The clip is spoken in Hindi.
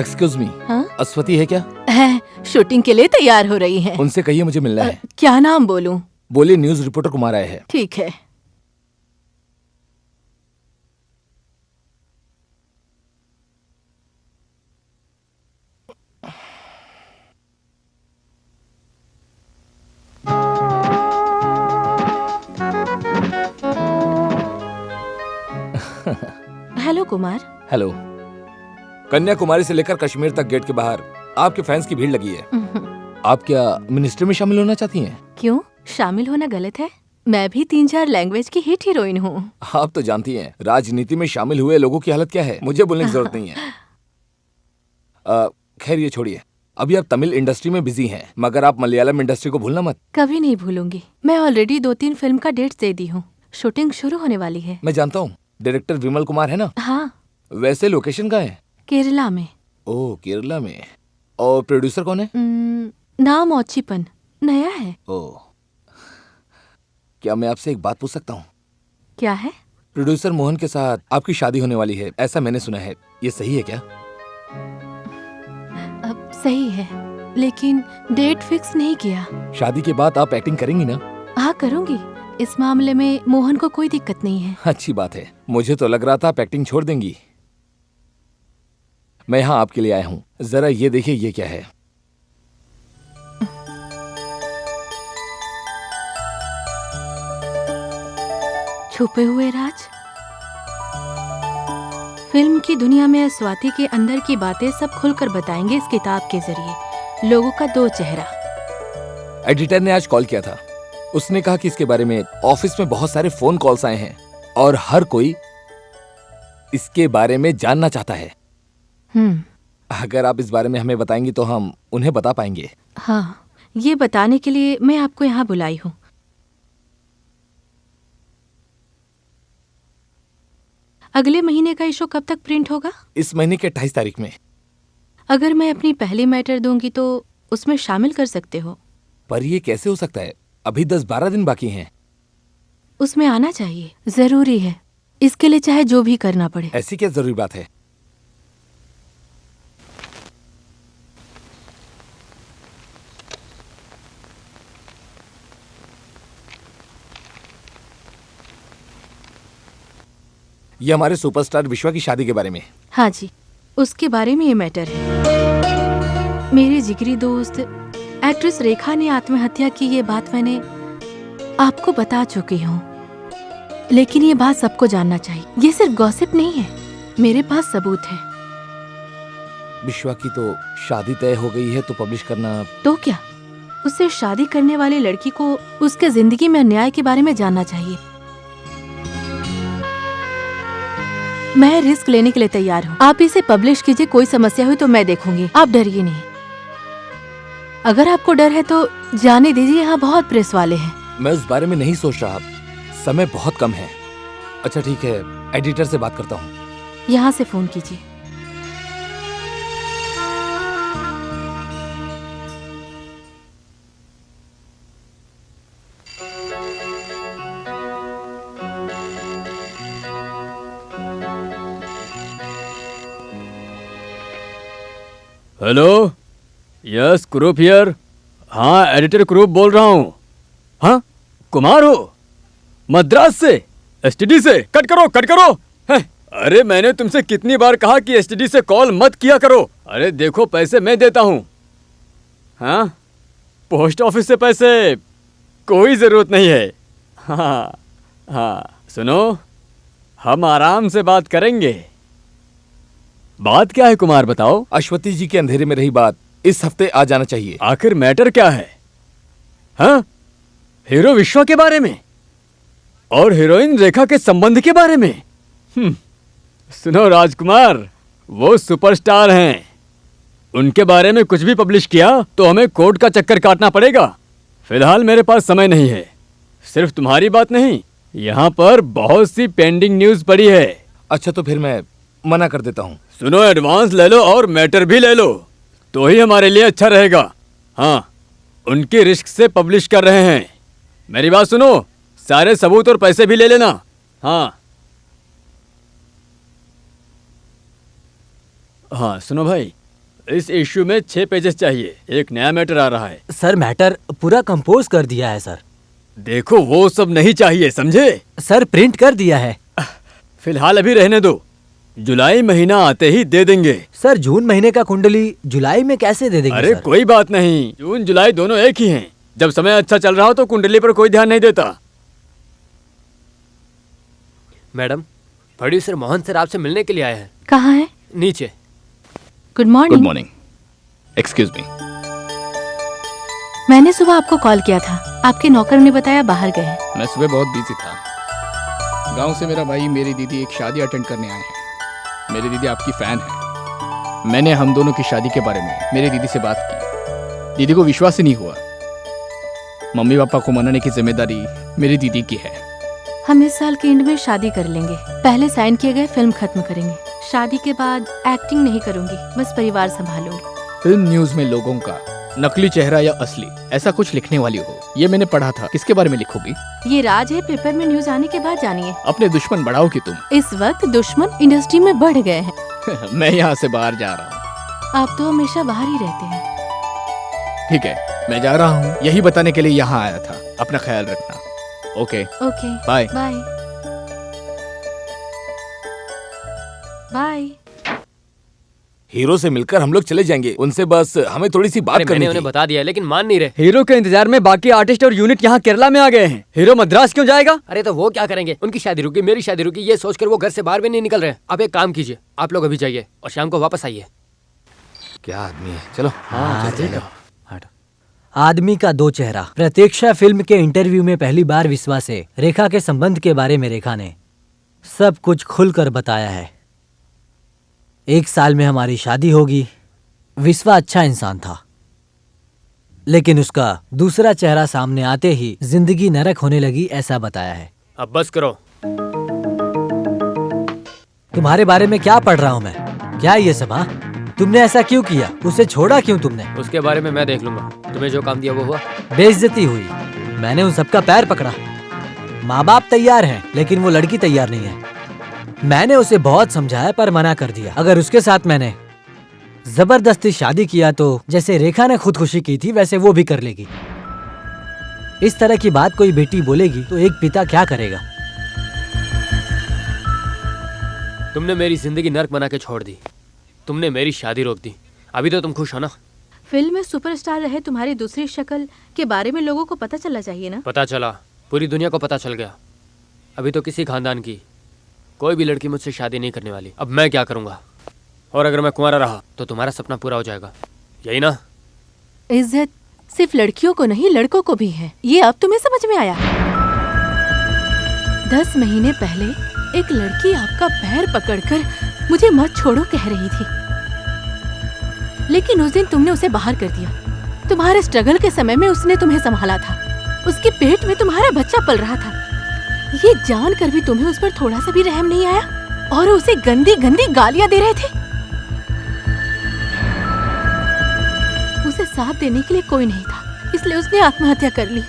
एक्सक्यूज मी, हाँ? अस्वती है क्या? है, शूटिंग के लिए तैयार हो रही है। उनसे कहिए मुझे मिलना है। क्या नाम बोलूं? बोलिए न्यूज रिपोर्टर कुमार आए हैं। ठीक है। हेलो कुमार। हेलो। कन्याकुमारी से लेकर कश्मीर तक गेट के बाहर आपके फैंस की भीड़ लगी है। आप क्या मिनिस्ट्री में शामिल होना चाहती हैं? क्यों, शामिल होना गलत है? मैं भी 3-4 लैंग्वेज की हिट हीरोइन हूँ। आप तो जानती हैं राजनीति में शामिल हुए लोगों की हालत क्या है, मुझे बोलने की जरूरत नहीं है। खैर ये छोड़िए, अभी आप तमिल इंडस्ट्री में बिजी हैं, मगर आप मलयालम इंडस्ट्री को भूलना मत। कभी नहीं भूलूंगी। मैं ऑलरेडी 2-3 फिल्म का डेट्स दे दी हूँ। शूटिंग शुरू होने वाली है। मैं जानता हूँ, डायरेक्टर विमल कुमार है ना? हाँ। वैसे लोकेशन कहाँ है? केरला में। ओह, केरला में। और प्रोड्यूसर कौन है? नाम ओचिपन, नया है। ओह, क्या मैं आपसे एक बात पूछ सकता हूँ? क्या है? प्रोड्यूसर मोहन के साथ आपकी शादी होने वाली है, ऐसा मैंने सुना है, ये सही है क्या? अब सही है, लेकिन डेट फिक्स नहीं किया। शादी के बाद आप एक्टिंग करेंगी ना? हाँ करूँगी। इस मामले में मोहन को कोई दिक्कत नहीं है। अच्छी बात है, मुझे तो लग रहा था आप एक्टिंग छोड़ देंगी। मैं यहाँ आपके लिए आया हूँ, जरा ये देखिए ये क्या है। छुपे हुए राज। फिल्म की दुनिया में स्वाति के अंदर की बातें सब खुलकर बताएंगे इस किताब के जरिए। लोगों का 2 चेहरा। एडिटर ने आज कॉल किया था, उसने कहा कि इसके बारे में ऑफिस में बहुत सारे फोन कॉल्स आए हैं और हर कोई इसके बारे में जानना चाहता है। अगर आप इस बारे में हमें बताएंगी तो हम उन्हें बता पाएंगे। हाँ, ये बताने के लिए मैं आपको यहाँ बुलाई हूँ। अगले महीने का इशू कब तक प्रिंट होगा? इस महीने के 28 तारीख में। अगर मैं अपनी पहली मैटर दूंगी तो उसमें शामिल कर सकते हो। पर ये कैसे हो सकता है, अभी 10-12 दिन बाकी हैं। उसमें आना चाहिए, जरूरी है। इसके लिए चाहे जो भी करना पड़े। ऐसी क्या जरूरी बात है? ये हमारे सुपरस्टार विश्वा की शादी के बारे में। हाँ जी, उसके बारे में ये मैटर है। मेरी जिगरी दोस्त एक्ट्रेस रेखा ने आत्महत्या की, ये बात मैंने आपको बता चुकी हूँ, लेकिन ये बात सबको जानना चाहिए। ये सिर्फ गॉसिप नहीं है, मेरे पास सबूत है। विश्वा की तो शादी तय हो गई है, तो पब्लिश करना। तो क्या, उससे शादी करने वाली लड़की को उसके जिंदगी में अन्याय के बारे में जानना चाहिए। मैं रिस्क लेने के लिए तैयार हूँ। आप इसे पब्लिश कीजिए, कोई समस्या हुई तो मैं देखूंगी, आप डरिए नहीं। अगर आपको डर है तो जाने दीजिए, यहाँ बहुत प्रेस वाले हैं। मैं उस बारे में नहीं सोच रहा, समय बहुत कम है। अच्छा ठीक है, एडिटर से बात करता हूँ। यहाँ से फोन कीजिए। Hello, yes croup here. हाँ, एडिटर क्रूप बोल रहा हूँ। हाँ, कुमार हो? मद्रास से, एसटीडी से? कट करो, कट करो। है, अरे मैंने तुमसे कितनी बार कहा कि एसटीडी से कॉल मत किया करो। अरे देखो, पैसे मैं देता हूँ। हाँ, पोस्ट ऑफिस से पैसे कोई जरूरत नहीं है। हाँ हाँ, सुनो, हम आराम से बात करेंगे। बात क्या है कुमार, बताओ। अश्वती जी के अंधेरे में रही बात इस हफ्ते आ जाना चाहिए। आखिर मैटर क्या है? हाँ, हीरो विश्वा के बारे में और हीरोइन रेखा के संबंध के बारे में। सुनो राजकुमार, वो सुपरस्टार हैं। उनके बारे में कुछ भी पब्लिश किया तो हमें कोर्ट का चक्कर काटना पड़ेगा। फिलहाल मेरे पास समय नहीं है। सिर्फ तुम्हारी बात नहीं, यहाँ पर बहुत सी पेंडिंग न्यूज पड़ी है। अच्छा तो फिर मैं मना कर देता हूँ। सुनो, एडवांस ले लो और मैटर भी ले लो, तो ही हमारे लिए अच्छा रहेगा। हाँ, उनकी रिस्क से पब्लिश कर रहे हैं। मेरी बात सुनो, सारे सबूत और पैसे भी ले लेना। हाँ हाँ, सुनो भाई, इस इश्यू में 6 पेजेस चाहिए। एक नया मैटर आ रहा है। सर मैटर पूरा कंपोज कर दिया है सर। देखो वो सब नहीं चाहिए, समझे? सर प्रिंट कर दिया है। फिलहाल अभी रहने दो, जुलाई महीना आते ही दे देंगे। सर जून महीने का कुंडली जुलाई में कैसे दे देंगे? अरे सर? कोई बात नहीं, जून जुलाई दोनों एक ही हैं। जब समय अच्छा चल रहा हो तो कुंडली पर कोई ध्यान नहीं देता। मैडम, प्रोड्यूसर मोहन सर आपसे मिलने के लिए आए हैं। कहाँ है? नीचे। Good morning. Good morning, excuse me. मैंने सुबह आपको कॉल किया था, आपके नौकर ने बताया बाहर गए हैं। मैं सुबह बहुत बिजी था। गांव से मेरा भाई मेरी दीदी एक शादी अटेंड करने आए हैं। मेरी दीदी आपकी फ़ैन है। मैंने हम दोनों की शादी के बारे में मेरी दीदी से बात की। दीदी को विश्वास ही नहीं हुआ। मम्मी पापा को मनाने की जिम्मेदारी मेरी दीदी की है। हम इस साल के एंड में शादी कर लेंगे। पहले साइन किए गए फिल्म खत्म करेंगे। शादी के बाद एक्टिंग नहीं करूंगी, बस परिवार संभालूंगी। फिल्म न्यूज़ में लोगों का नकली चेहरा या असली ऐसा कुछ लिखने वाली हो, ये मैंने पढ़ा था। किसके बारे में लिखोगी? ये राज है, पेपर में न्यूज आने के बाद जानिए। अपने दुश्मन बढ़ाओगी तुम। इस वक्त दुश्मन इंडस्ट्री में बढ़ गए हैं। मैं यहाँ से बाहर जा रहा हूँ। आप तो हमेशा बाहर ही रहते हैं। ठीक है, मैं जा रहा हूँ। यही बताने के लिए यहाँ आया था। अपना ख्याल रखना। Okay okay, bye. Bye bye. Hero से मिलकर हम लोग चले जाएंगे, उनसे बस हमें थोड़ी सी बात अरे करनी मैंने थी। उन्हें बता दिया लेकिन मान नहीं रहे। हीरो के इंतजार में बाकी आर्टिस्ट और यूनिट यहाँ केरला में आ गए हैं। हीरो मद्रास क्यों जाएगा? अरे तो वो क्या करेंगे? उनकी शादी रुकी, मेरी शादी रुकी, ये सोचकर वो घर से बाहर भी नहीं निकल रहे। आप एक काम कीजिए, आप लोग अभी जाइए और शाम को वापस आइए। क्या आदमी है, चलो। आदमी का दो चेहरा। प्रतीक्षा फिल्म के इंटरव्यू में पहली बार विश्वा से रेखा के संबंध के बारे में रेखा ने सब कुछ खुलकर बताया है। 1 साल में हमारी शादी होगी। विश्वा अच्छा इंसान था, लेकिन उसका दूसरा चेहरा सामने आते ही जिंदगी नरक होने लगी, ऐसा बताया है। अब बस करो। तुम्हारे बारे में क्या पढ़ रहा हूँ मैं? क्या ये सब? हाँ, तुमने ऐसा क्यों किया? उसे छोड़ा क्यों तुमने? उसके बारे में मैं देख लूंगा। तुम्हें जो काम दिया वो हुआ। बेइज्जती हुई। मैंने उन सबका पैर पकड़ा। माँ बाप तैयार हैं, लेकिन वो लड़की तैयार नहीं है। मैंने उसे बहुत समझाया पर मना कर दिया। अगर उसके साथ मैंने जबरदस्ती शादी किया तो जैसे रेखा ने खुदकुशी की थी वैसे वो भी कर लेगी। इस तरह की बात कोई बेटी बोलेगी तो एक पिता क्या करेगा? तुमने मेरी जिंदगी नर्क बना के छोड़ दी। तुमने मेरी शादी रोक दी। अभी तो तुम खुश हो ना? फिल्म में सुपरस्टार रहे तुम्हारी दूसरी शक्ल के बारे में लोगों को पता चलना चाहिए ना? पता चला, पूरी दुनिया को पता चल गया। अभी तो किसी खानदान की कोई भी लड़की मुझसे शादी नहीं करने वाली। अब मैं क्या करूंगा? और अगर मैं कुंवारा रहा तो तुम्हारा सपना पूरा हो जाएगा, यही ना? इज्जत सिर्फ लड़कियों को नहीं, लड़कों को भी है। ये अब तुम्हें समझ में आया? 10 महीने पहले एक लड़की आपका पैर पकड़कर मुझे मत छोड़ो कह रही थी, लेकिन उस दिन तुमने उसे बाहर कर दिया। तुम्हारे स्ट्रगल के समय में उसने तुम्हें संभाला था। उसके पेट में तुम्हारा बच्चा पल रहा था। ये जानकर भी तुम्हें उस पर थोड़ा सा भी रहम नहीं आया और उसे गंदी गंदी गालियां दे रहे थे। उसे साथ देने के लिए कोई नहीं था, इसलिए उसने आत्महत्या कर ली।